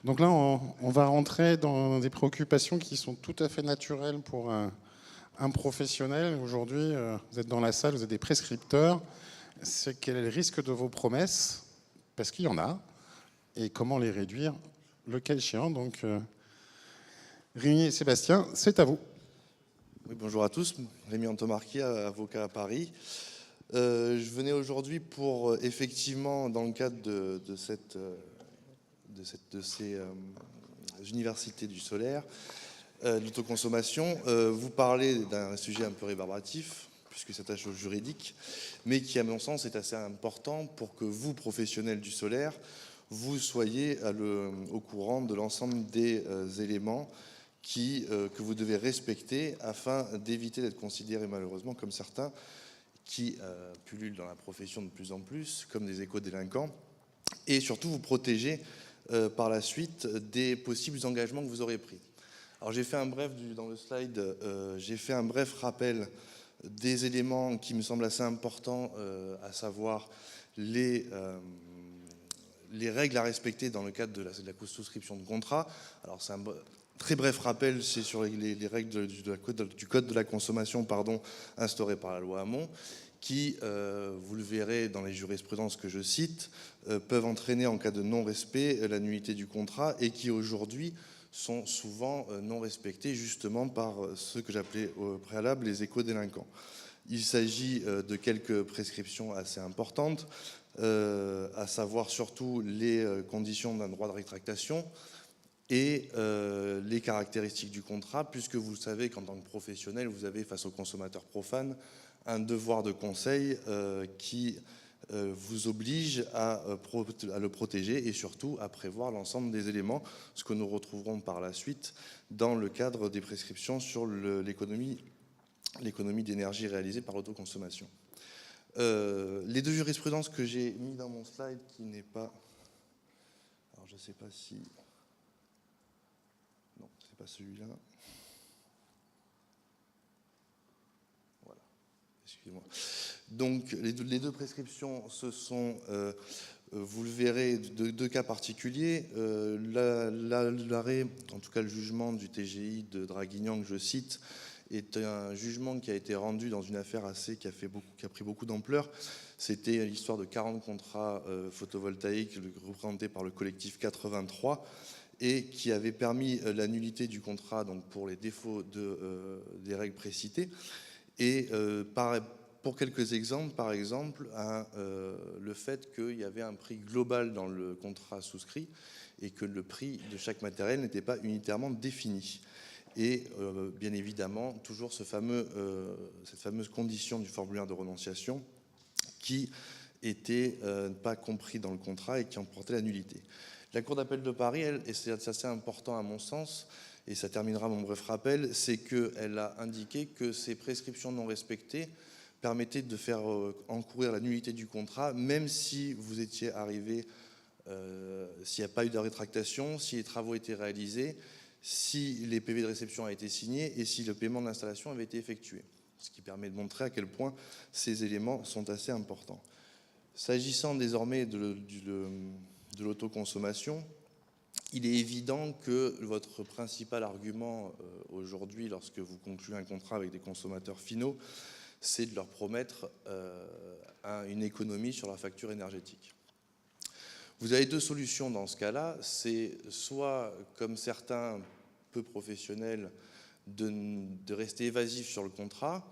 Donc là, on va rentrer dans des préoccupations qui sont tout à fait naturelles pour un professionnel. Aujourd'hui, vous êtes dans la salle, vous êtes des prescripteurs. C'est quel est le risque de vos promesses? Parce qu'il y en a. Et comment les réduire, le cas échéant. Donc, Rémi et Sébastien, c'est à vous. Oui, bonjour à tous, Rémi Antomarchi, avocat à Paris. Je venais aujourd'hui pour, effectivement, dans le cadre de ces universités du solaire, de l'autoconsommation, vous parler d'un sujet un peu rébarbatif, puisque ça s'attache au juridique, mais qui, à mon sens, est assez important pour que vous, professionnels du solaire, vous soyez au courant de l'ensemble des éléments que vous devez respecter afin d'éviter d'être considérés malheureusement comme certains qui pullulent dans la profession de plus en plus, comme des éco-délinquants, et surtout vous protéger par la suite des possibles engagements que vous aurez pris. Alors j'ai fait un bref, dans le slide, j'ai fait un bref rappel des éléments qui me semblent assez importants, à savoir les règles à respecter dans le cadre de la souscription de contrat. Alors c'est un très bref rappel, c'est sur les règles du code de la consommation instaurées par la loi Hamon, qui, vous le verrez dans les jurisprudences que je cite, peuvent entraîner en cas de non-respect la nullité du contrat et qui aujourd'hui sont souvent non respectés justement par ceux que j'appelais au préalable les éco-délinquants. Il s'agit de quelques prescriptions assez importantes, à savoir surtout les conditions d'un droit de rétractation, et les caractéristiques du contrat, puisque vous savez qu'en tant que professionnel, vous avez face aux consommateurs profanes un devoir de conseil qui vous oblige à le protéger et surtout à prévoir l'ensemble des éléments, ce que nous retrouverons par la suite dans le cadre des prescriptions sur l'économie d'énergie réalisée par l'autoconsommation. Les deux jurisprudences que j'ai mis dans mon slide, qui n'est pas... Alors je ne sais pas si... Non, c'est pas celui-là. Voilà, excusez-moi. Donc, les deux prescriptions, ce sont, vous le verrez, deux cas particuliers. L'arrêt, en tout cas le jugement du TGI de Draguignan que je cite, est un jugement qui a été rendu dans une affaire qui a pris beaucoup d'ampleur. C'était l'histoire de 40 contrats photovoltaïques représentés par le collectif 83, et qui avait permis la nullité du contrat donc pour les défauts des règles précitées. Et pour quelques exemples, par exemple, le fait qu'il y avait un prix global dans le contrat souscrit et que le prix de chaque matériel n'était pas unitairement défini. Et bien évidemment, toujours cette fameuse condition du formulaire de renonciation qui n'était pas compris dans le contrat et qui emportait la nullité. La Cour d'appel de Paris, et c'est assez important à mon sens, et ça terminera mon bref rappel, c'est qu'elle a indiqué que ces prescriptions non respectées permettaient de faire encourir la nullité du contrat, même si vous étiez arrivé, s'il n'y a pas eu de rétractation, si les travaux étaient réalisés, si les PV de réception ont été signés et si le paiement de l'installation avait été effectué. Ce qui permet de montrer à quel point ces éléments sont assez importants. S'agissant désormais de l'autoconsommation, il est évident que votre principal argument aujourd'hui, lorsque vous concluez un contrat avec des consommateurs finaux, c'est de leur promettre une économie sur la facture énergétique. Vous avez deux solutions dans ce cas-là. C'est soit, comme certains peu professionnels, de rester évasif sur le contrat,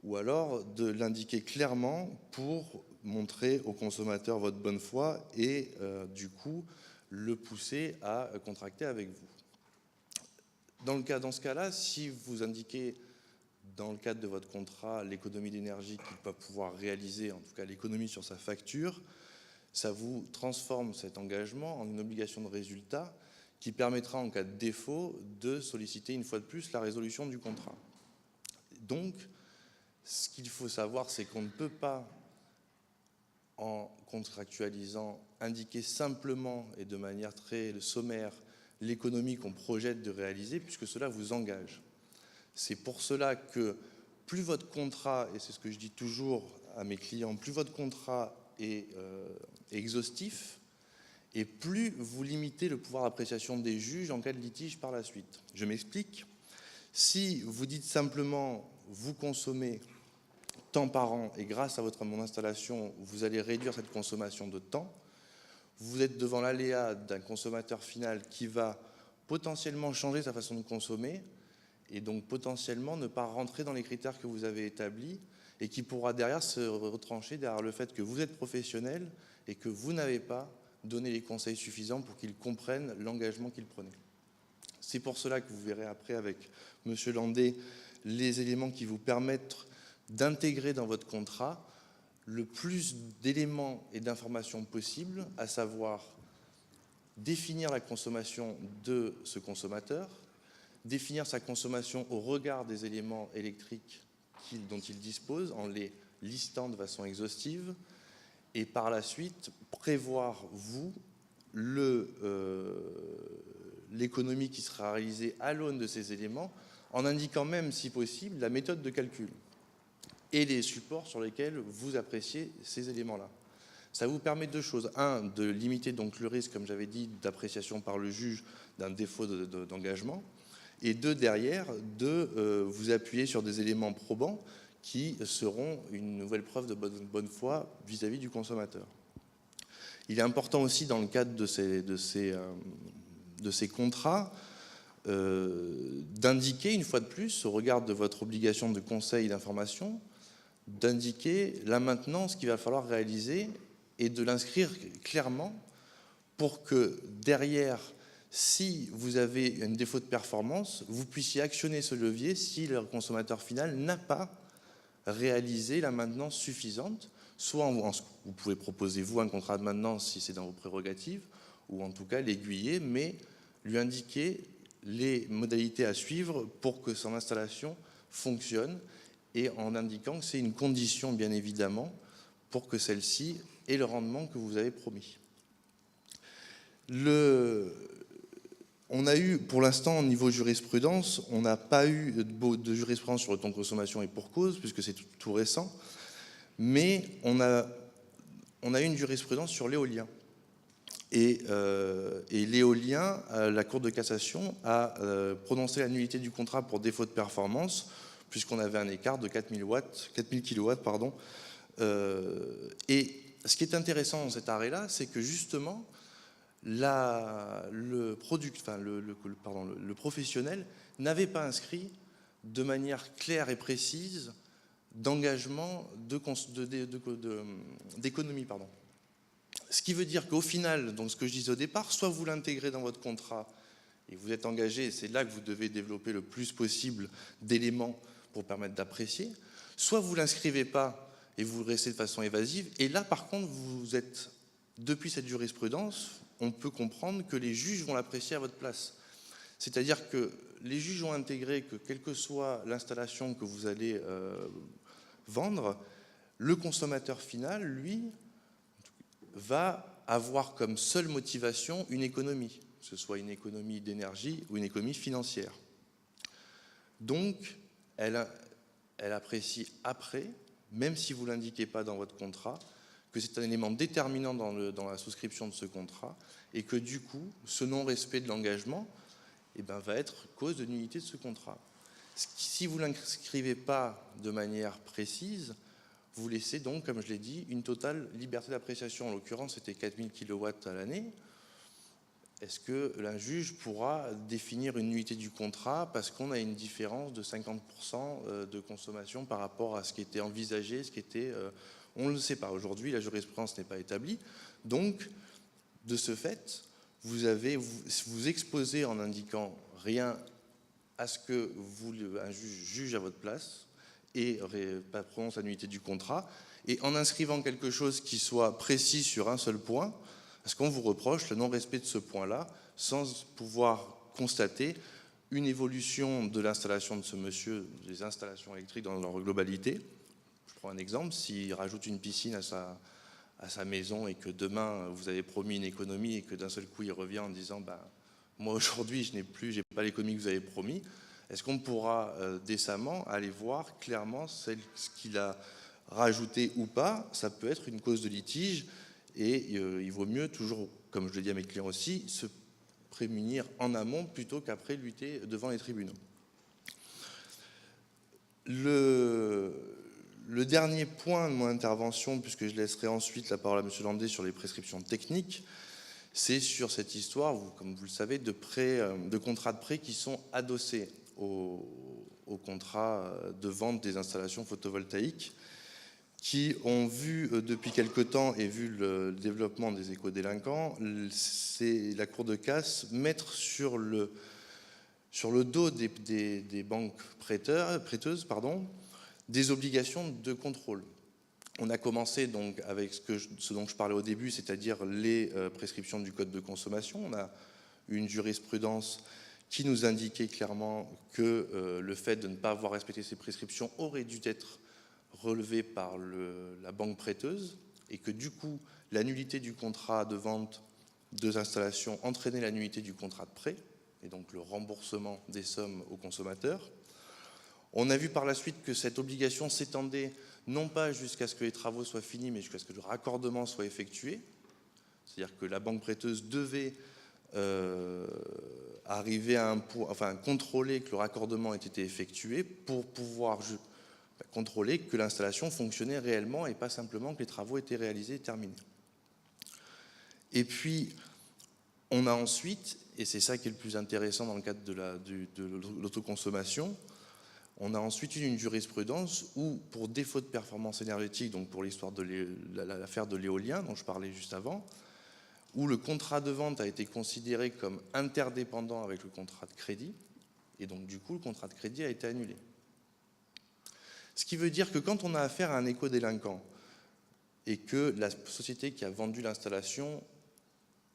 ou alors de l'indiquer clairement pour montrer au consommateur votre bonne foi et du coup le pousser à contracter avec vous. Dans ce cas-là, si vous indiquez dans le cadre de votre contrat l'économie d'énergie qu'il va pouvoir réaliser, en tout cas l'économie sur sa facture, ça vous transforme cet engagement en une obligation de résultat qui permettra en cas de défaut de solliciter une fois de plus la résolution du contrat. Donc, ce qu'il faut savoir, c'est qu'on ne peut pas, en contractualisant, indiquer simplement et de manière très sommaire l'économie qu'on projette de réaliser, puisque cela vous engage. C'est pour cela que plus votre contrat, et c'est ce que je dis toujours à mes clients, plus votre contrat est exhaustif, et plus vous limitez le pouvoir d'appréciation des juges en cas de litige par la suite. Je m'explique. Si vous dites simplement « vous consommez tant par an et grâce à mon installation, vous allez réduire cette consommation de temps », vous êtes devant l'aléa d'un consommateur final qui va potentiellement changer sa façon de consommer et donc potentiellement ne pas rentrer dans les critères que vous avez établis et qui pourra derrière se retrancher derrière le fait que vous êtes professionnel et que vous n'avez pas donné les conseils suffisants pour qu'ils comprennent l'engagement qu'ils prenaient. C'est pour cela que vous verrez après avec M. Landé les éléments qui vous permettent d'intégrer dans votre contrat le plus d'éléments et d'informations possibles, à savoir définir la consommation de ce consommateur, définir sa consommation au regard des éléments électriques dont il dispose en les listant de façon exhaustive et par la suite prévoir, vous, l'économie qui sera réalisée à l'aune de ces éléments en indiquant même, si possible, la méthode de calcul et les supports sur lesquels vous appréciez ces éléments-là. Ça vous permet deux choses. Un, de limiter donc le risque, comme j'avais dit, d'appréciation par le juge d'un défaut d'engagement. Et deux, derrière, de vous appuyer sur des éléments probants qui seront une nouvelle preuve de bonne foi vis-à-vis du consommateur. Il est important aussi, dans le cadre de ces contrats, d'indiquer, une fois de plus, au regard de votre obligation de conseil et d'information, d'indiquer là maintenant ce qu'il va falloir réaliser et de l'inscrire clairement pour que derrière, si vous avez un défaut de performance, vous puissiez actionner ce levier si le consommateur final n'a pas réalisé la maintenance suffisante, soit vous pouvez proposer vous un contrat de maintenance si c'est dans vos prérogatives, ou en tout cas l'aiguiller, mais lui indiquer les modalités à suivre pour que son installation fonctionne et en indiquant que c'est une condition, bien évidemment, pour que celle-ci ait le rendement que vous avez promis. On a eu, pour l'instant, au niveau jurisprudence, on n'a pas eu de jurisprudence sur le temps de consommation et pour cause, puisque c'est tout récent, mais on a eu une jurisprudence sur l'éolien. Et l'éolien, la Cour de cassation a prononcé la nullité du contrat pour défaut de performance, puisqu'on avait un écart de 4000 kW. Et ce qui est intéressant dans cet arrêt-là, c'est que justement, le professionnel n'avait pas inscrit de manière claire et précise d'engagement d'économie. Ce qui veut dire qu'au final, donc ce que je disais au départ, soit vous l'intégrez dans votre contrat et vous êtes engagé, et c'est là que vous devez développer le plus possible d'éléments pour permettre d'apprécier, soit vous ne l'inscrivez pas et vous restez de façon évasive, et là par contre, vous êtes, depuis cette jurisprudence, on peut comprendre que les juges vont l'apprécier à votre place. C'est-à-dire que les juges ont intégré que, quelle que soit l'installation que vous allez vendre, le consommateur final, lui, va avoir comme seule motivation une économie, que ce soit une économie d'énergie ou une économie financière. Donc, elle apprécie après, même si vous ne l'indiquez pas dans votre contrat, que c'est un élément déterminant dans la souscription de ce contrat et que du coup, ce non-respect de l'engagement va être cause de nullité de ce contrat. Si vous ne l'inscrivez pas de manière précise, vous laissez donc, comme je l'ai dit, une totale liberté d'appréciation. En l'occurrence, c'était 4000 kW à l'année. Est-ce que un juge pourra définir une nullité du contrat parce qu'on a une différence de 50% de consommation par rapport à ce qui était envisagé, ce qui était... on ne le sait pas. Aujourd'hui, la jurisprudence n'est pas établie. Donc, de ce fait, vous exposez en indiquant rien à ce que un juge juge à votre place et prononce la nullité du contrat, et en inscrivant quelque chose qui soit précis sur un seul point, parce qu'on vous reproche le non-respect de ce point-là, sans pouvoir constater une évolution de l'installation de ce monsieur, des installations électriques dans leur globalité. Je prends un exemple, s'il rajoute une piscine à sa maison et que demain vous avez promis une économie et que d'un seul coup il revient en disant moi aujourd'hui j'ai pas l'économie que vous avez promis, est-ce qu'on pourra décemment aller voir clairement ce qu'il a rajouté ou pas? Ça peut être une cause de litige et il vaut mieux toujours, comme je le dis à mes clients aussi, se prémunir en amont plutôt qu'après lutter devant les tribunaux. Le dernier point de mon intervention, puisque je laisserai ensuite la parole à M. Landé sur les prescriptions techniques, c'est sur cette histoire, comme vous le savez, de contrats de prêt qui sont adossés au contrat de vente des installations photovoltaïques, qui ont vu depuis quelque temps, et vu le développement des éco-délinquants, c'est la Cour de casse mettre sur le dos des banques prêteuses des obligations de contrôle. On a commencé donc avec ce dont je parlais au début, c'est-à-dire les prescriptions du Code de consommation. On a une jurisprudence qui nous indiquait clairement que le fait de ne pas avoir respecté ces prescriptions aurait dû être relevé par la banque prêteuse, et que du coup, la nullité du contrat de vente de installations entraînait la nullité du contrat de prêt, et donc le remboursement des sommes aux consommateurs. On a vu par la suite que cette obligation s'étendait non pas jusqu'à ce que les travaux soient finis, mais jusqu'à ce que le raccordement soit effectué. C'est-à-dire que la banque prêteuse devait arriver à contrôler que le raccordement ait été effectué pour pouvoir contrôler que l'installation fonctionnait réellement et pas simplement que les travaux étaient réalisés et terminés. Et puis, on a ensuite, et c'est ça qui est le plus intéressant dans le cadre de l'autoconsommation, on a ensuite une jurisprudence où, pour défaut de performance énergétique, donc pour l'histoire de l'affaire de l'éolien dont je parlais juste avant, où le contrat de vente a été considéré comme interdépendant avec le contrat de crédit, et donc du coup le contrat de crédit a été annulé. Ce qui veut dire que quand on a affaire à un éco-délinquant et que la société qui a vendu l'installation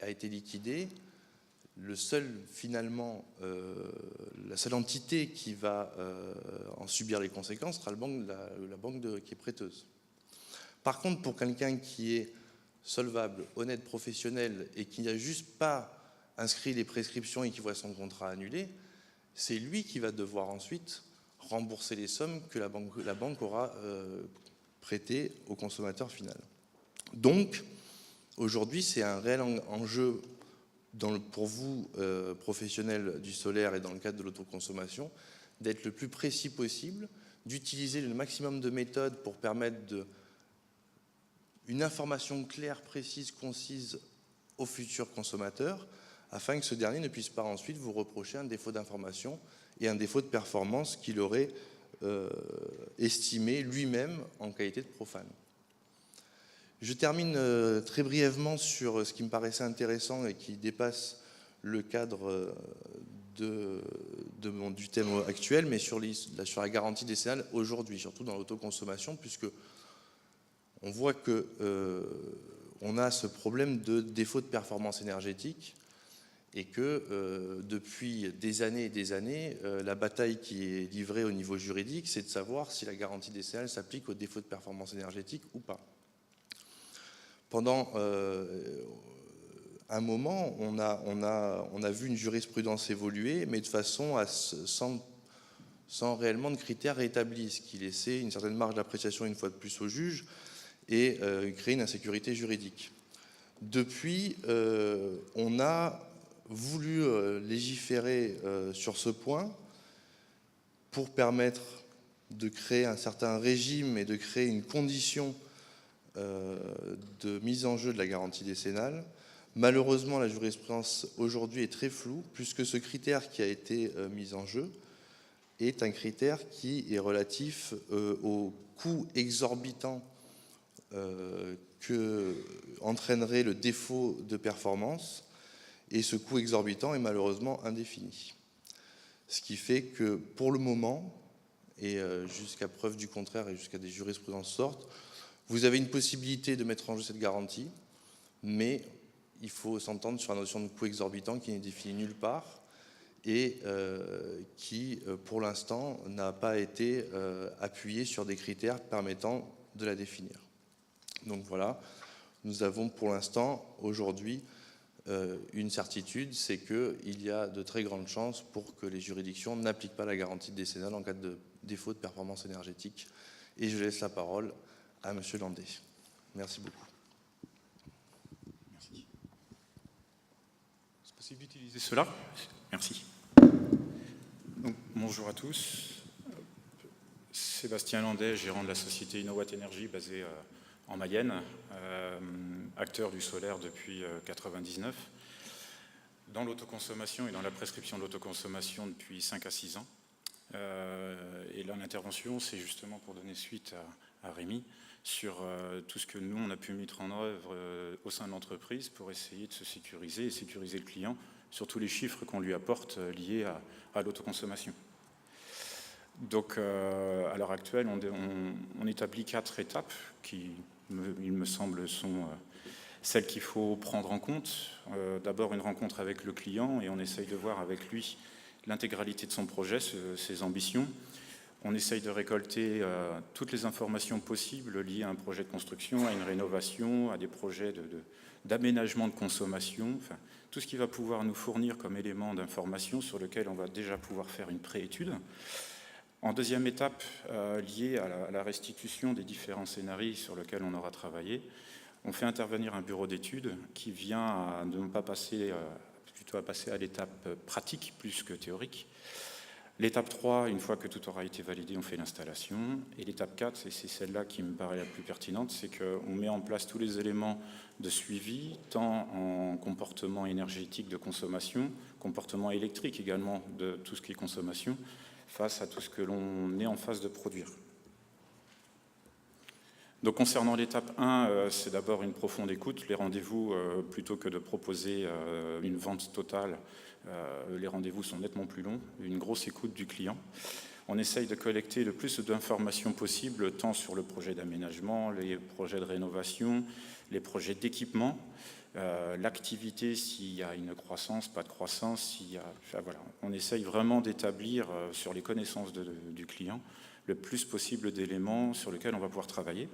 a été liquidée, la seule entité qui va en subir les conséquences sera la banque qui est prêteuse. Par contre, pour quelqu'un qui est solvable, honnête, professionnel et qui n'a juste pas inscrit les prescriptions et qui voit son contrat annulé, c'est lui qui va devoir ensuite rembourser les sommes que la banque aura prêtées au consommateur final. Donc, aujourd'hui, c'est un réel enjeu pour vous, professionnels du solaire et dans le cadre de l'autoconsommation, d'être le plus précis possible, d'utiliser le maximum de méthodes pour permettre une information claire, précise, concise au futur consommateur, afin que ce dernier ne puisse pas ensuite vous reprocher un défaut d'information et un défaut de performance qu'il aurait estimé lui-même en qualité de profane. Je termine très brièvement sur ce qui me paraissait intéressant et qui dépasse le cadre du thème actuel, mais sur la garantie décennale aujourd'hui, surtout dans l'autoconsommation, puisque on voit qu'on a ce problème de défaut de performance énergétique et que depuis des années et des années, la bataille qui est livrée au niveau juridique, c'est de savoir si la garantie décennale s'applique au défaut de performance énergétique ou pas. Pendant un moment, on a vu une jurisprudence évoluer, mais de façon sans réellement de critères établis, ce qui laissait une certaine marge d'appréciation une fois de plus au juge et créer une insécurité juridique. Depuis, on a voulu légiférer sur ce point pour permettre de créer un certain régime et de créer une condition de mise en jeu de la garantie décennale. Malheureusement, la jurisprudence aujourd'hui est très floue, puisque ce critère qui a été mis en jeu est un critère qui est relatif au coût exorbitant que entraînerait le défaut de performance, et ce coût exorbitant est malheureusement indéfini. Ce qui fait que pour le moment, et jusqu'à preuve du contraire et jusqu'à des jurisprudences sortent, vous avez une possibilité de mettre en jeu cette garantie, mais il faut s'entendre sur la notion de coût exorbitant qui n'est définie nulle part et qui, pour l'instant, n'a pas été appuyée sur des critères permettant de la définir. Donc voilà, nous avons pour l'instant, aujourd'hui, une certitude, c'est qu'il y a de très grandes chances pour que les juridictions n'appliquent pas la garantie décennale en cas de défaut de performance énergétique. Et je laisse la parole à M. Landé. Merci beaucoup. possible d'utiliser cela? Merci. Donc, bonjour à tous. Sébastien Landais, gérant de la société InnoWatt Energy basée en Mayenne, acteur du solaire depuis 1999, dans l'autoconsommation et dans la prescription de l'autoconsommation depuis 5 à 6 ans. Et là, l'intervention, c'est justement pour donner suite à Rémi sur tout ce que nous, on a pu mettre en œuvre au sein de l'entreprise pour essayer de se sécuriser et sécuriser le client sur tous les chiffres qu'on lui apporte liés à l'autoconsommation. Donc, à l'heure actuelle, on établit 4 étapes qui, il me semble, sont celles qu'il faut prendre en compte. D'abord, une rencontre avec le client et on essaye de voir avec lui l'intégralité de son projet, ses ambitions. On essaye de récolter toutes les informations possibles liées à un projet de construction, à une rénovation, à des projets d'aménagement de consommation, enfin, tout ce qui va pouvoir nous fournir comme élément d'information sur lequel on va déjà pouvoir faire une préétude. En deuxième étape, liée à la restitution des différents scénarios sur lesquels on aura travaillé, on fait intervenir un bureau d'études qui vient à ne pas passer, plutôt à passer à l'étape pratique plus que théorique. L'étape 3, une fois que tout aura été validé, on fait l'installation. Et l'étape 4, et c'est celle-là qui me paraît la plus pertinente, c'est qu'on met en place tous les éléments de suivi, tant en comportement énergétique de consommation, comportement électrique également de tout ce qui est consommation, face à tout ce que l'on est en phase de produire. Donc concernant l'étape 1, c'est d'abord une profonde écoute. Les rendez-vous, plutôt que de proposer une vente totale, les rendez-vous sont nettement plus longs, une grosse écoute du client. On essaye de collecter le plus d'informations possible, tant sur le projet d'aménagement, les projets de rénovation, les projets d'équipement, l'activité, s'il y a une croissance, pas de croissance, enfin, voilà. On essaye vraiment d'établir sur les connaissances du client le plus possible d'éléments sur lesquels on va pouvoir travailler.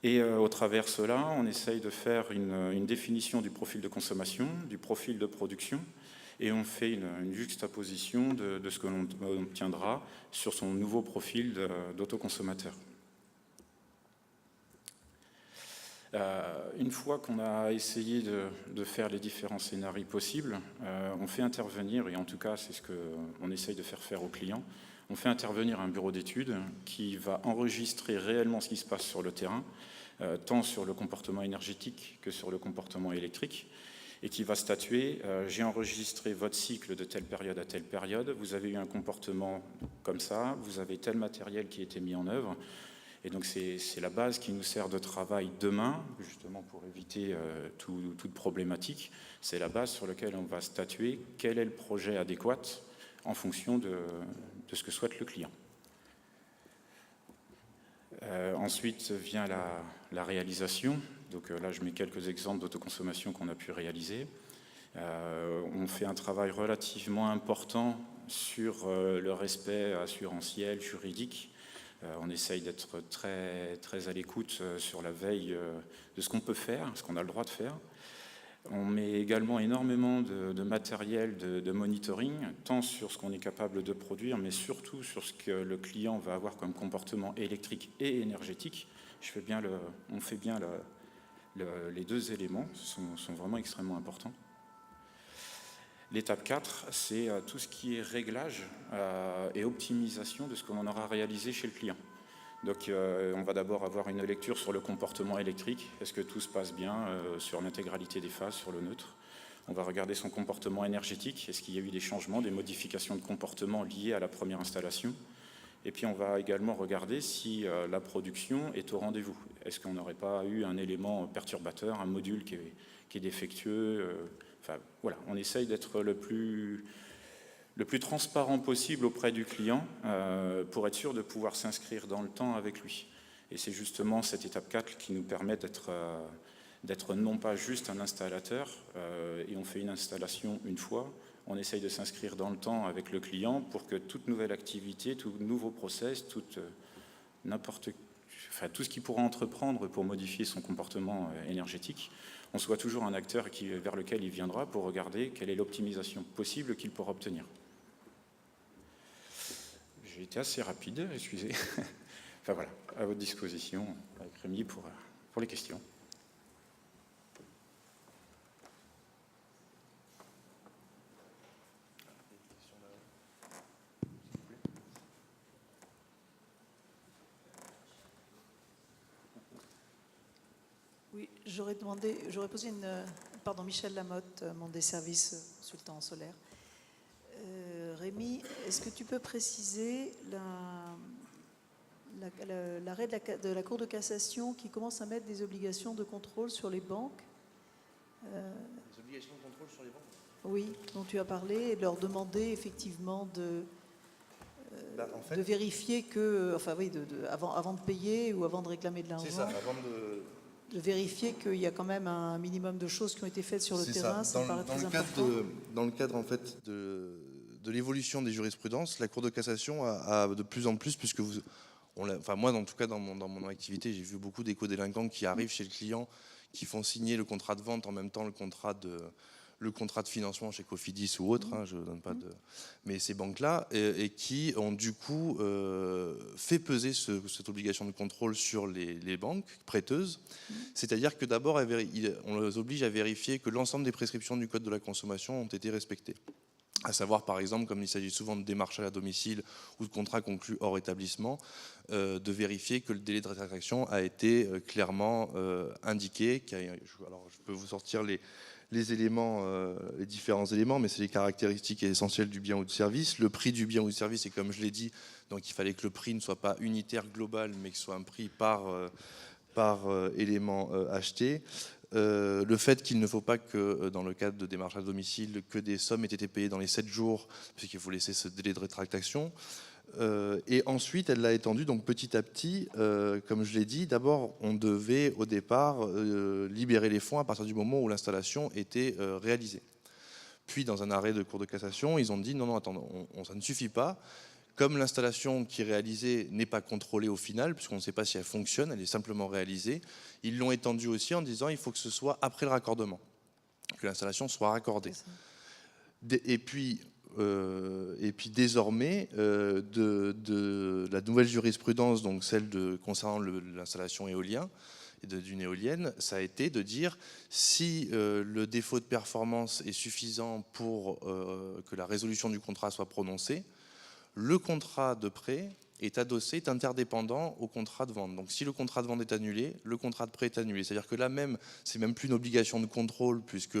Et au travers de cela, on essaye de faire une définition du profil de consommation, du profil de production, et on fait une juxtaposition de ce que l'on obtiendra sur son nouveau profil d'autoconsommateur. Une fois qu'on a essayé de faire les différents scénarios possibles, on fait intervenir, et en tout cas c'est ce qu'on essaye de faire au client, on fait intervenir un bureau d'études qui va enregistrer réellement ce qui se passe sur le terrain, tant sur le comportement énergétique que sur le comportement électrique, et qui va statuer, j'ai enregistré votre cycle de telle période à telle période, vous avez eu un comportement comme ça, vous avez tel matériel qui a été mis en œuvre, et donc c'est la base qui nous sert de travail demain, justement pour éviter toute problématique, c'est la base sur laquelle on va statuer quel est le projet adéquat en fonction de ce que souhaite le client. Ensuite vient la réalisation. Donc là, je mets quelques exemples d'autoconsommation qu'on a pu réaliser. On fait un travail relativement important sur le respect assurantiel, juridique. On essaye d'être très, très à l'écoute sur la veille de ce qu'on peut faire, ce qu'on a le droit de faire. On met également énormément de matériel de monitoring, tant sur ce qu'on est capable de produire, mais surtout sur ce que le client va avoir comme comportement électrique et énergétique. On fait bien les deux éléments, sont vraiment extrêmement importants. L'étape 4, c'est tout ce qui est réglage et optimisation de ce que l'on aura réalisé chez le client. Donc on va d'abord avoir une lecture sur le comportement électrique. Est-ce que tout se passe bien sur l'intégralité des phases, sur le neutre? On va regarder son comportement énergétique. Est-ce qu'il y a eu des changements, des modifications de comportement liées à la première installation? Et puis on va également regarder si la production est au rendez-vous. Est-ce qu'on n'aurait pas eu un élément perturbateur, un module qui est défectueux? Enfin voilà, on essaye d'être le plus transparent possible auprès du client pour être sûr de pouvoir s'inscrire dans le temps avec lui. Et c'est justement cette étape 4 qui nous permet d'être non pas juste un installateur, et on fait une installation une fois, on essaye de s'inscrire dans le temps avec le client pour que toute nouvelle activité, tout nouveau process, tout ce qu'il pourra entreprendre pour modifier son comportement énergétique, on soit toujours un acteur vers lequel il viendra pour regarder quelle est l'optimisation possible qu'il pourra obtenir. J'ai été assez rapide, excusez. Enfin voilà, à votre disposition avec Rémi pour les questions. Oui, j'aurais posé pardon, Michel Lamotte, membre des services consultants en solaire. Rémi, est-ce que tu peux préciser l'arrêt de la Cour de cassation qui commence à mettre des obligations de contrôle sur les banques? Les obligations de contrôle sur les banques? Oui, dont tu as parlé, et de leur demander effectivement de vérifier que, enfin oui, avant de payer ou avant de réclamer de l'argent. C'est ça, avant de vérifier qu'il y a quand même un minimum de choses qui ont été faites sur le terrain, ça me paraît très important. Dans le cadre en fait de l'évolution des jurisprudences, la Cour de cassation a de plus en plus, puisque moi en tout cas dans mon activité, j'ai vu beaucoup d'éco-délinquants qui arrivent chez le client, qui font signer le contrat de vente en même temps le contrat de financement chez Cofidis ou autre, je ne donne pas de... Mais ces banques-là, et qui ont du coup fait peser cette obligation de contrôle sur les banques prêteuses. C'est-à-dire que d'abord, on les oblige à vérifier que l'ensemble des prescriptions du Code de la consommation ont été respectées. À savoir, par exemple, comme il s'agit souvent de démarches à domicile ou de contrats conclus hors établissement, de vérifier que le délai de rétractation a été clairement indiqué. Alors, je peux vous sortir les éléments, les différents éléments, mais c'est les caractéristiques essentielles du bien ou du service. Le prix du bien ou du service, et comme je l'ai dit, donc il fallait que le prix ne soit pas unitaire, global, mais que ce soit un prix par élément acheté. Le fait qu'il ne faut pas que, dans le cadre de démarches à domicile, que des sommes aient été payées dans les 7 jours, puisqu'il faut laisser ce délai de rétractation. Et ensuite, elle l'a étendu, donc petit à petit, comme je l'ai dit, d'abord, on devait au départ libérer les fonds à partir du moment où l'installation était réalisée. Puis, dans un arrêt de Cour de cassation, ils ont dit non, attends, ça ne suffit pas. Comme l'installation qui est réalisée n'est pas contrôlée au final, puisqu'on ne sait pas si elle fonctionne, elle est simplement réalisée, ils l'ont étendue aussi en disant il faut que ce soit après le raccordement, que l'installation soit raccordée. Et puis désormais, de la nouvelle jurisprudence, donc celle concernant l'installation éolienne, d'une éolienne, ça a été de dire si le défaut de performance est suffisant pour que la résolution du contrat soit prononcée, le contrat de prêt est adossé, est interdépendant au contrat de vente. Donc si le contrat de vente est annulé, le contrat de prêt est annulé. C'est-à-dire que là même, c'est même plus une obligation de contrôle, puisque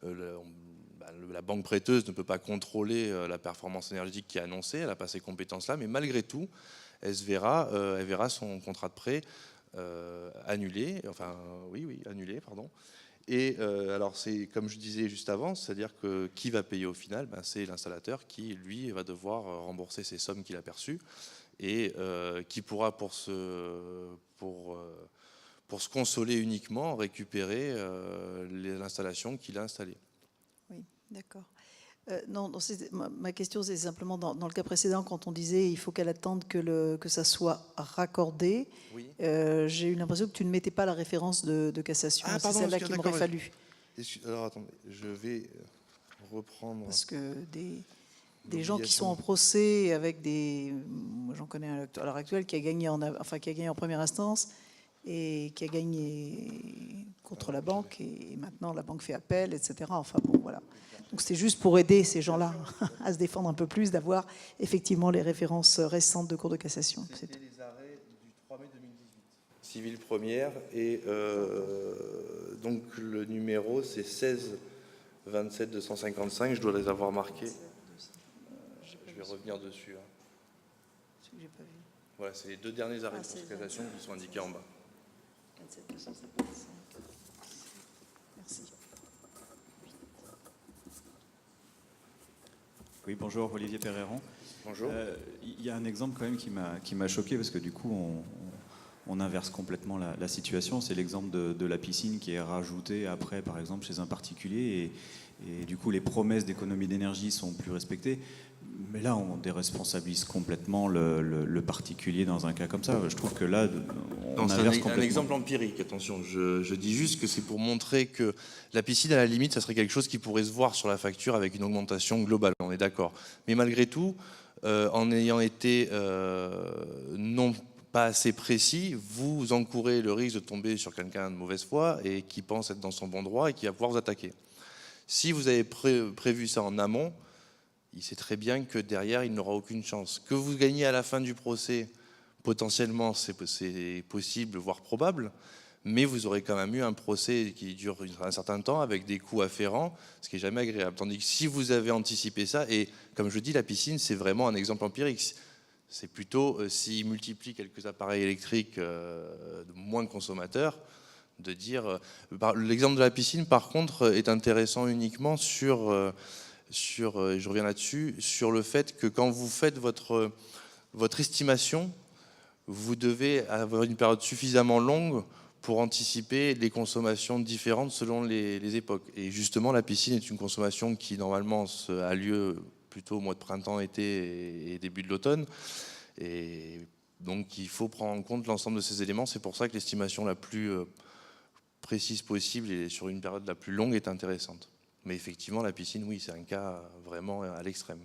la banque prêteuse ne peut pas contrôler la performance énergétique qui est annoncée, elle n'a pas ces compétences-là, mais malgré tout, elle verra son contrat de prêt annulé, annulé, pardon. Et alors c'est comme je disais juste avant, c'est-à-dire que qui va payer au final, c'est l'installateur qui, lui, va devoir rembourser ces sommes qu'il a perçues et qui pourra, pour se consoler uniquement, récupérer l'installation qu'il a installée. Oui, d'accord. Non, ma question, c'est simplement dans le cas précédent, quand on disait il faut qu'elle attende que ça soit raccordé, oui. J'ai eu l'impression que tu ne mettais pas la référence de cassation. C'est celle-là qu'il m'aurait fallu. Alors attendez, je vais reprendre. Parce que des gens qui sont en procès avec moi j'en connais un à l'heure actuelle qui a gagné en première instance et qui a gagné contre la banque, et maintenant la banque fait appel, etc. Enfin bon, voilà. Donc c'est juste pour aider ces gens-là à se défendre un peu plus, d'avoir effectivement les références récentes de Cour de cassation. C'était les arrêts du 3 mai 2018. Civile première, et donc le numéro c'est 16 27 255, je dois les avoir marqués. Je vais revenir dessus. J'ai pas vu. Voilà, c'est les deux derniers arrêts de Cour de cassation qui sont indiqués en bas. 27 255. Merci. Oui, bonjour, Olivier Perréron. Bonjour. Il y a un exemple quand même qui m'a choqué, parce que du coup, on inverse complètement la situation. C'est l'exemple de la piscine qui est rajoutée après, par exemple, chez un particulier, et du coup, les promesses d'économie d'énergie sont plus respectées. Mais là, on déresponsabilise complètement le particulier dans un cas comme ça. Je trouve que là, on inverse complètement. Un exemple empirique, attention. Je dis juste que c'est pour montrer que la piscine, à la limite, ça serait quelque chose qui pourrait se voir sur la facture avec une augmentation globale, on est d'accord. Mais malgré tout, en ayant été non pas assez précis, vous encourez le risque de tomber sur quelqu'un de mauvaise foi et qui pense être dans son bon droit et qui va pouvoir vous attaquer. Si vous avez prévu ça en amont, il sait très bien que derrière, il n'aura aucune chance. Que vous gagnez à la fin du procès, potentiellement, c'est possible, voire probable, mais vous aurez quand même eu un procès qui dure un certain temps avec des coûts afférents, ce qui n'est jamais agréable. Tandis que si vous avez anticipé ça, et comme je dis, la piscine, c'est vraiment un exemple empirique. C'est plutôt, s'il multiplie quelques appareils électriques moins consommateurs, de dire... L'exemple de la piscine, par contre, est intéressant uniquement sur je reviens là-dessus, sur le fait que quand vous faites votre estimation, vous devez avoir une période suffisamment longue pour anticiper les consommations différentes selon les époques. Et justement, la piscine est une consommation qui, normalement, a lieu plutôt au mois de printemps, été et début de l'automne. Et donc, il faut prendre en compte l'ensemble de ces éléments. C'est pour ça que l'estimation la plus précise possible et sur une période la plus longue est intéressante. Mais effectivement, la piscine, oui, c'est un cas vraiment à l'extrême.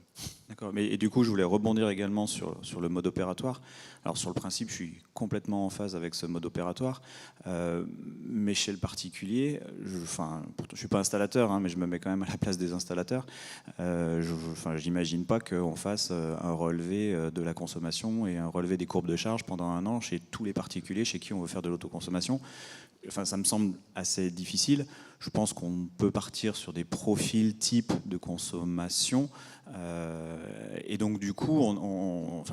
D'accord. Et du coup, je voulais rebondir également sur le mode opératoire. Alors, sur le principe, je suis complètement en phase avec ce mode opératoire. Mais chez le particulier, je ne suis pas installateur, hein, mais je me mets quand même à la place des installateurs. Je n'imagine pas qu'on fasse un relevé de la consommation et un relevé des courbes de charge pendant un an chez tous les particuliers chez qui on veut faire de l'autoconsommation. Enfin, ça me semble assez difficile. Je pense qu'on peut partir sur des profils type de consommation. Et donc, du coup,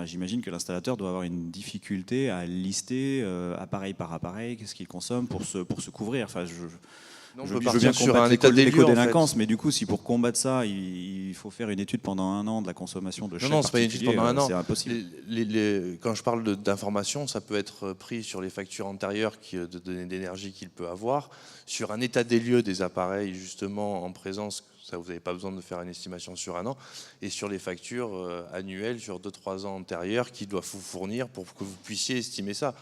j'imagine que l'installateur doit avoir une difficulté à lister appareil par appareil, qu'est-ce qu'il consomme pour se couvrir. Enfin, Non, je veux bien combattre l'éco-délinquance, mais du coup, si pour combattre ça, il faut faire une étude pendant un an de la consommation de chaque particulier, c'est impossible. Quand je parle d'information, ça peut être pris sur les factures antérieures de données d'énergie qu'il peut avoir, sur un état des lieux des appareils justement en présence, ça vous n'avez pas besoin de faire une estimation sur un an, et sur les factures annuelles sur 2-3 ans antérieurs qu'il doit vous fournir pour que vous puissiez estimer ça.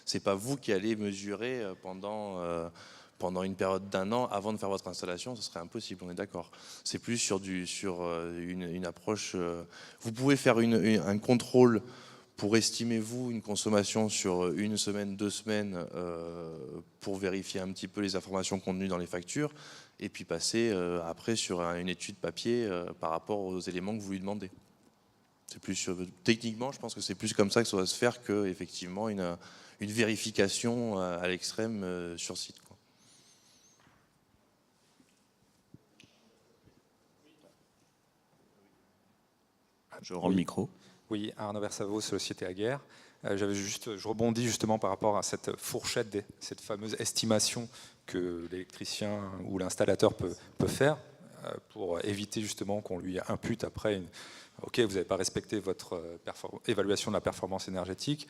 C'est pas vous qui allez mesurer pendant une période d'un an avant de faire votre installation, ce serait impossible, on est d'accord. C'est plus sur une approche... vous pouvez faire un contrôle pour estimer, vous, une consommation sur 1 semaine, 2 semaines, pour vérifier un petit peu les informations contenues dans les factures, et puis passer après sur une étude papier par rapport aux éléments que vous lui demandez. C'est plus techniquement, je pense que c'est plus comme ça que ça va se faire qu'effectivement une vérification à l'extrême sur site. Je rends le micro. Oui, Arnaud Versavo, Société Aguerre. Je rebondis justement par rapport à cette fourchette, cette fameuse estimation que l'électricien ou l'installateur peut faire pour éviter justement qu'on lui impute après OK, vous n'avez pas respecté votre évaluation de la performance énergétique.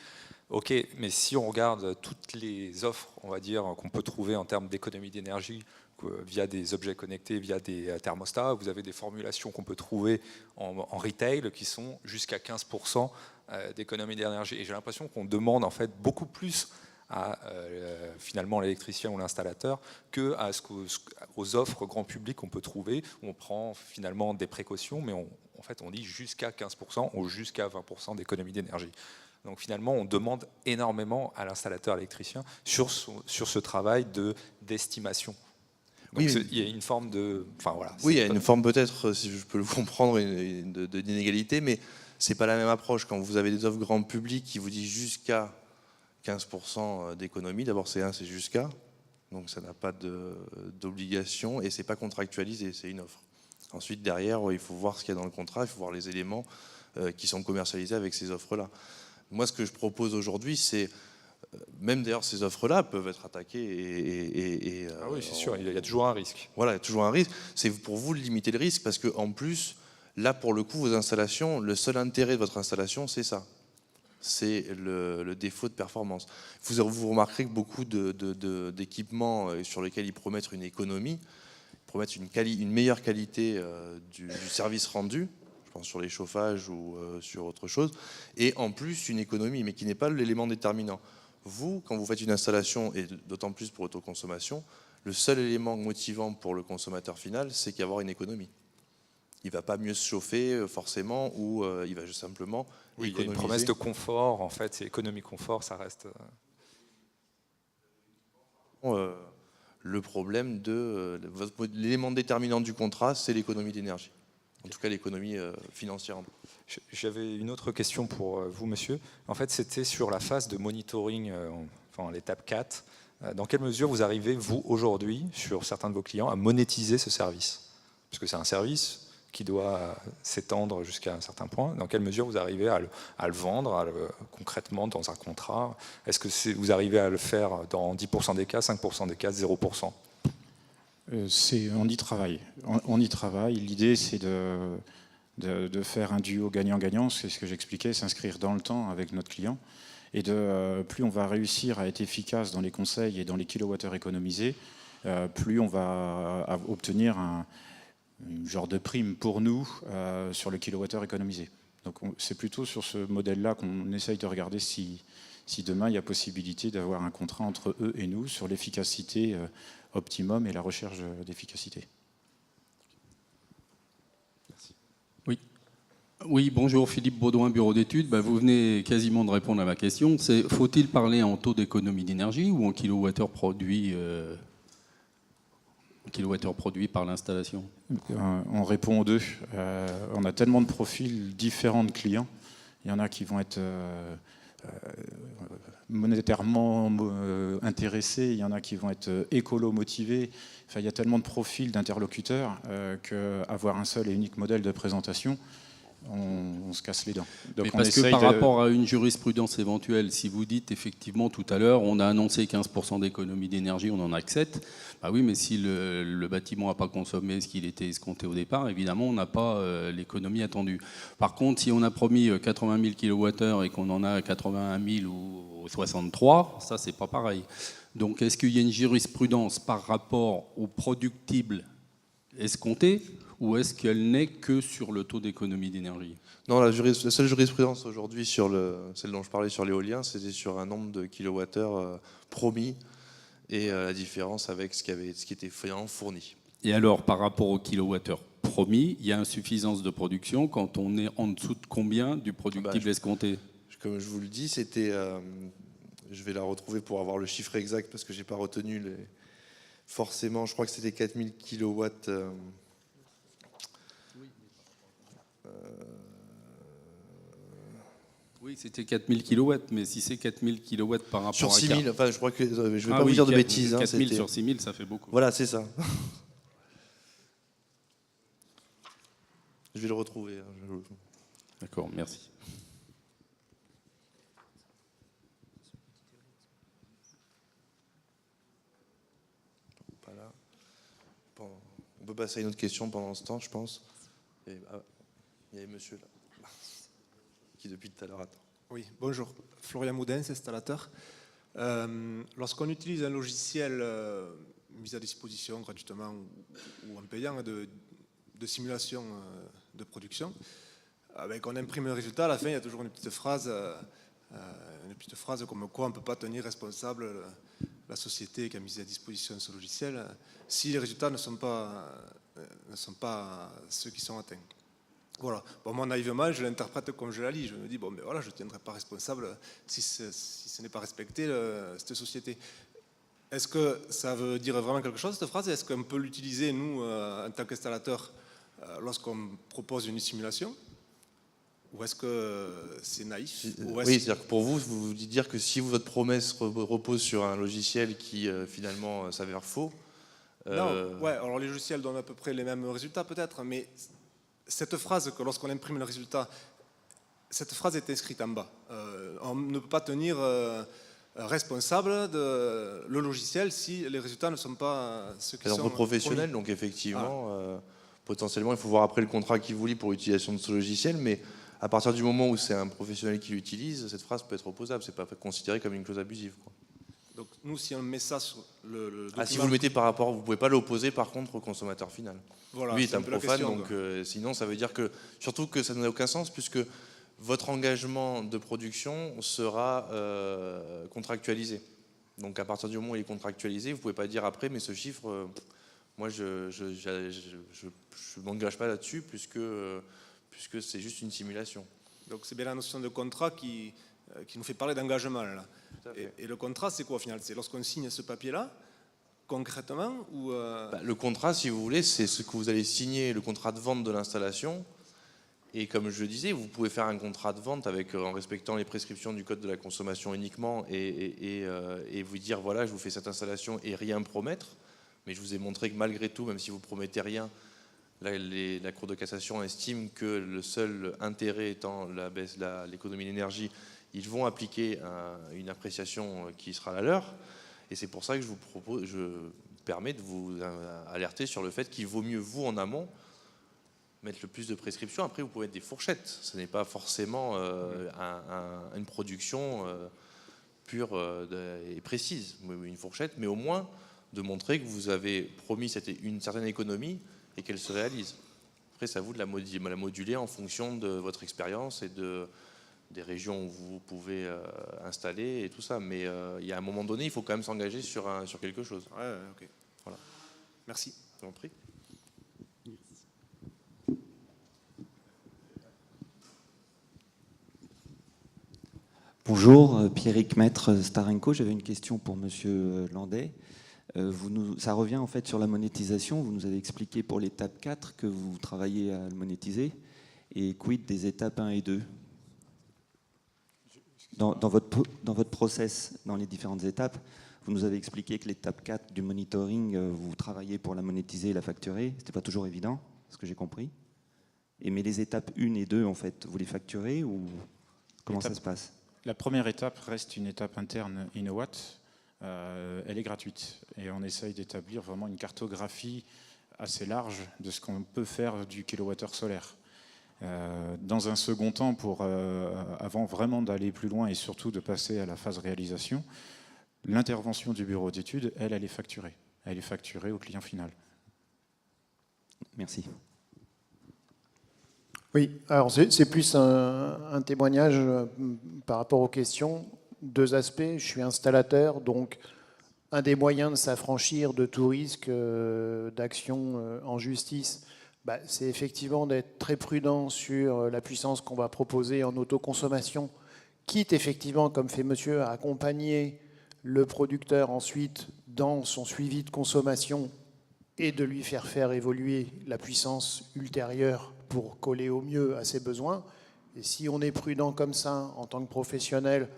OK, mais si on regarde toutes les offres, on va dire, qu'on peut trouver en termes d'économie d'énergie, via des objets connectés, via des thermostats, vous avez des formulations qu'on peut trouver en retail qui sont jusqu'à 15% d'économie d'énergie. Et j'ai l'impression qu'on demande en fait beaucoup plus à finalement l'électricien ou l'installateur qu'aux offres grand public qu'on peut trouver, où on prend finalement des précautions, mais en fait on dit jusqu'à 15% ou jusqu'à 20% d'économie d'énergie. Donc finalement, on demande énormément à l'installateur électricien sur ce travail d'estimation. Donc oui, il y a une forme de... Enfin, voilà, oui, il y a une forme peut-être, si je peux le comprendre, d'inégalité, mais ce n'est pas la même approche. Quand vous avez des offres grand public qui vous disent jusqu'à 15% d'économie, d'abord c'est jusqu'à, donc ça n'a pas d'obligation et ce n'est pas contractualisé, c'est une offre. Ensuite, derrière, il faut voir ce qu'il y a dans le contrat, il faut voir les éléments qui sont commercialisés avec ces offres-là. Moi, ce que je propose aujourd'hui, c'est... Même d'ailleurs, ces offres-là peuvent être attaquées. Ah oui, c'est sûr, il y a toujours un risque. Voilà, il y a toujours un risque. C'est pour vous de limiter le risque parce qu'en plus, là, pour le coup, vos installations, le seul intérêt de votre installation, c'est ça. C'est le défaut de performance. Vous remarquerez que beaucoup d'équipements sur lesquels ils promettent une économie, ils promettent une meilleure qualité du service rendu, je pense sur les chauffages ou sur autre chose, et en plus une économie, mais qui n'est pas l'élément déterminant. Vous, quand vous faites une installation, et d'autant plus pour l'autoconsommation, le seul élément motivant pour le consommateur final, c'est qu'il y avoir une économie. Il ne va pas mieux se chauffer forcément, ou il va juste simplement économiser. Il y a une promesse de confort, en fait, c'est économie confort, ça reste... Le problème l'élément déterminant du contrat, c'est l'économie d'énergie. En tout cas, l'économie financière. J'avais une autre question pour vous, monsieur. En fait, c'était sur la phase de monitoring, enfin l'étape 4. Dans quelle mesure vous arrivez, vous, aujourd'hui, sur certains de vos clients, à monétiser ce service? Parce que c'est un service qui doit s'étendre jusqu'à un certain point. Dans quelle mesure vous arrivez à le vendre concrètement dans un contrat? Est-ce que vous arrivez à le faire dans 10% des cas, 5% des cas, 0%? On y travaille. On y travaille. L'idée, c'est de faire un duo gagnant-gagnant, c'est ce que j'expliquais, s'inscrire dans le temps avec notre client. Et plus on va réussir à être efficace dans les conseils et dans les kilowattheures économisés, plus on va obtenir un genre de prime pour nous sur le kilowattheure économisé. Donc c'est plutôt sur ce modèle-là qu'on essaye de regarder si demain il y a possibilité d'avoir un contrat entre eux et nous sur l'efficacité optimum et la recherche d'efficacité. Oui, bonjour, Philippe Baudouin, bureau d'études. Vous venez quasiment de répondre à ma question. Faut-il parler en taux d'économie d'énergie ou en kilowattheure produit par l'installation? On répond aux deux. On a tellement de profils différents de clients. Il y en a qui vont être monétairement intéressés, il y en a qui vont être écolo-motivés. Enfin, il y a tellement de profils d'interlocuteurs qu'avoir un seul et unique modèle de présentation, on se casse les dents. Donc mais parce que par rapport à une jurisprudence éventuelle, si vous dites effectivement tout à l'heure, on a annoncé 15% d'économie d'énergie, on en accepte, oui, mais si le bâtiment n'a pas consommé ce qu'il était escompté au départ, évidemment, on n'a pas l'économie attendue. Par contre, si on a promis 80 000 kWh et qu'on en a 81 000 ou 63, ça, c'est pas pareil. Donc, est-ce qu'il y a une jurisprudence par rapport au productible escompté, ou est-ce qu'elle n'est que sur le taux d'économie d'énergie? Non, la seule jurisprudence aujourd'hui, celle dont je parlais sur l'éolien, c'était sur un nombre de kilowattheures promis et la différence avec ce qui était fourni. Et alors, par rapport au kilowattheure promis, il y a insuffisance de production quand on est en dessous de combien du productible escompté? Comme je vous le dis, c'était... je vais la retrouver pour avoir le chiffre exact parce que je n'ai pas retenu forcément, je crois que c'était 4000 kilowatts... Oui, c'était 4000 kW, mais si c'est 4000 kW par rapport sur à... 6000, enfin je crois que... je ne vais pas vous dire de bêtises. 4000 sur 6000, ça fait beaucoup. Voilà, c'est ça. Je vais le retrouver. D'accord, merci. Voilà. Bon, on peut passer à une autre question pendant ce temps, je pense. Il y a monsieur là. Qui depuis tout à l'heure attend. Oui, bonjour. Florian Moudens, installateur. Lorsqu'on utilise un logiciel mis à disposition gratuitement ou en payant de simulation de production, qu'on imprime le résultat, à la fin, il y a toujours une petite phrase comme quoi on ne peut pas tenir responsable la société qui a mis à disposition ce logiciel si les résultats ne sont pas ceux qui sont atteints. Voilà. Bon, moi, naïvement, je l'interprète comme je la lis. Je me dis, bon, mais voilà, je ne tiendrai pas responsable si ce n'est pas respecté, cette société. Est-ce que ça veut dire vraiment quelque chose, cette phrase? Est-ce qu'on peut l'utiliser, nous, en tant qu'installateur, lorsqu'on propose une simulation? Ou est-ce que c'est naïf? Oui, c'est-à-dire que pour vous, vous dites dire que si votre promesse repose sur un logiciel qui, finalement, s'avère faux... Non, ouais, alors les logiciels donnent à peu près les mêmes résultats, peut-être, mais... Cette phrase, que lorsqu'on imprime le résultat, cette phrase est inscrite en bas. On ne peut pas tenir responsable le logiciel si les résultats ne sont pas ceux qui sont professionnels, donc effectivement, potentiellement, il faut voir après le contrat qui vous lie pour l'utilisation de ce logiciel, mais à partir du moment où c'est un professionnel qui l'utilise, cette phrase peut être opposable, c'est pas considéré comme une clause abusive, quoi. Donc nous, si on met ça sur le document... si vous le mettez par rapport, vous pouvez pas l'opposer par contre au consommateur final. Voilà, lui est un profane, question, donc sinon ça veut dire que, surtout que ça n'a aucun sens puisque votre engagement de production sera contractualisé. Donc à partir du moment où il est contractualisé, vous pouvez pas dire après, mais ce chiffre, moi je m'engage pas là-dessus puisque c'est juste une simulation. Donc c'est bien la notion de contrat qui nous fait parler d'engagement là. Et le contrat, c'est quoi au final? C'est lorsqu'on signe ce papier-là, concrètement ou Le contrat, si vous voulez, c'est ce que vous allez signer, le contrat de vente de l'installation. Et comme je le disais, vous pouvez faire un contrat de vente en respectant les prescriptions du code de la consommation uniquement et vous dire voilà, je vous fais cette installation et rien promettre. Mais je vous ai montré que malgré tout, même si vous promettez rien, la Cour de cassation estime que le seul intérêt étant l'économie d'énergie, ils vont appliquer une appréciation qui sera la leur. Et c'est pour ça que je permets de vous alerter sur le fait qu'il vaut mieux, vous, en amont, mettre le plus de prescriptions. Après, vous pouvez mettre des fourchettes. Ce n'est pas forcément une production pure et précise, une fourchette, mais au moins de montrer que vous avez promis une certaine économie et qu'elle se réalise. Après, c'est à vous de la moduler en fonction de votre expérience et des régions où vous pouvez installer et tout ça. Mais il y a un moment donné, il faut quand même s'engager sur quelque chose. Ouais, ok. Voilà. Merci. Je vous en prie. Bonjour, Pierrick Maître, Starenco. J'avais une question pour Monsieur Landais. Ça revient en fait sur la monétisation. Vous nous avez expliqué pour l'étape 4 que vous travaillez à le monétiser. Et quid des étapes 1 et 2 ? Dans votre process, dans les différentes étapes, vous nous avez expliqué que l'étape 4 du monitoring, vous travaillez pour la monétiser et la facturer. Ce n'était pas toujours évident, ce que j'ai compris. Mais les étapes 1 et 2, en fait, vous les facturez ou comment ça se passe ? La première étape reste une étape interne InnoWatt. Elle est gratuite et on essaye d'établir vraiment une cartographie assez large de ce qu'on peut faire du kilowattheure solaire. Dans un second temps, avant vraiment d'aller plus loin et surtout de passer à la phase réalisation, l'intervention du bureau d'études, elle est facturée. Elle est facturée au client final. Merci. Oui, alors c'est plus un témoignage par rapport aux questions. Deux aspects. Je suis installateur, donc un des moyens de s'affranchir de tout risque d'action en justice, c'est effectivement d'être très prudent sur la puissance qu'on va proposer en autoconsommation, quitte effectivement, comme fait monsieur, à accompagner le producteur ensuite dans son suivi de consommation et de lui faire évoluer la puissance ultérieure pour coller au mieux à ses besoins. Et si on est prudent comme ça, en tant que professionnel,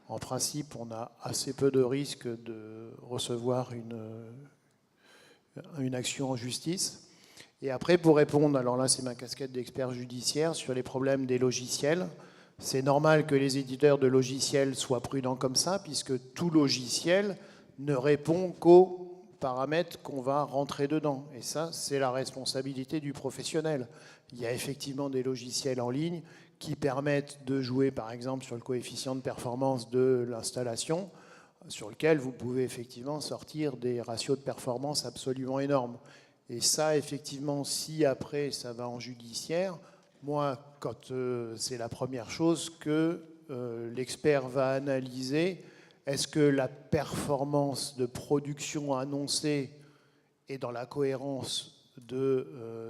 en principe, on a assez peu de risques de recevoir une action en justice. Et après, pour répondre, alors là, c'est ma casquette d'expert judiciaire, sur les problèmes des logiciels. C'est normal que les éditeurs de logiciels soient prudents comme ça, puisque tout logiciel ne répond qu'aux paramètres qu'on va rentrer dedans. Et ça, c'est la responsabilité du professionnel. Il y a effectivement des logiciels en ligne qui permettent de jouer, par exemple, sur le coefficient de performance de l'installation, sur lequel vous pouvez effectivement sortir des ratios de performance absolument énormes. Et ça, effectivement, si après ça va en judiciaire, moi, quand c'est la première chose que l'expert va analyser, est-ce que la performance de production annoncée est dans la cohérence de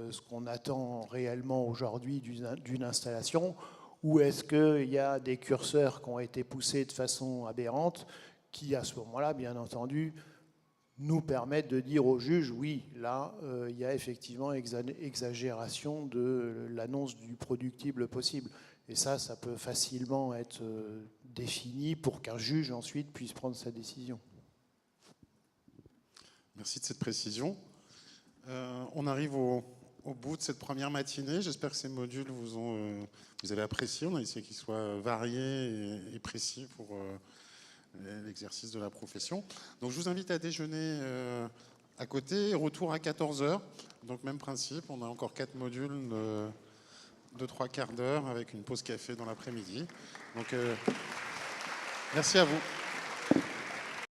ce qu'on attend réellement aujourd'hui d'une installation, ou est-ce qu'il y a des curseurs qui ont été poussés de façon aberrante qui, à ce moment-là, bien entendu, nous permettent de dire au juge, oui, là, il y a effectivement exagération de l'annonce du productible possible. Et ça peut facilement être défini pour qu'un juge ensuite puisse prendre sa décision. Merci de cette précision. On arrive au bout de cette première matinée. J'espère que ces modules vous avez apprécié. On a essayé qu'ils soient variés et précis pour l'exercice de la profession. Donc je vous invite à déjeuner à côté, retour à 14h. Donc même principe, on a encore 4 modules de 3 quarts d'heure avec une pause café dans l'après-midi. Donc merci à vous.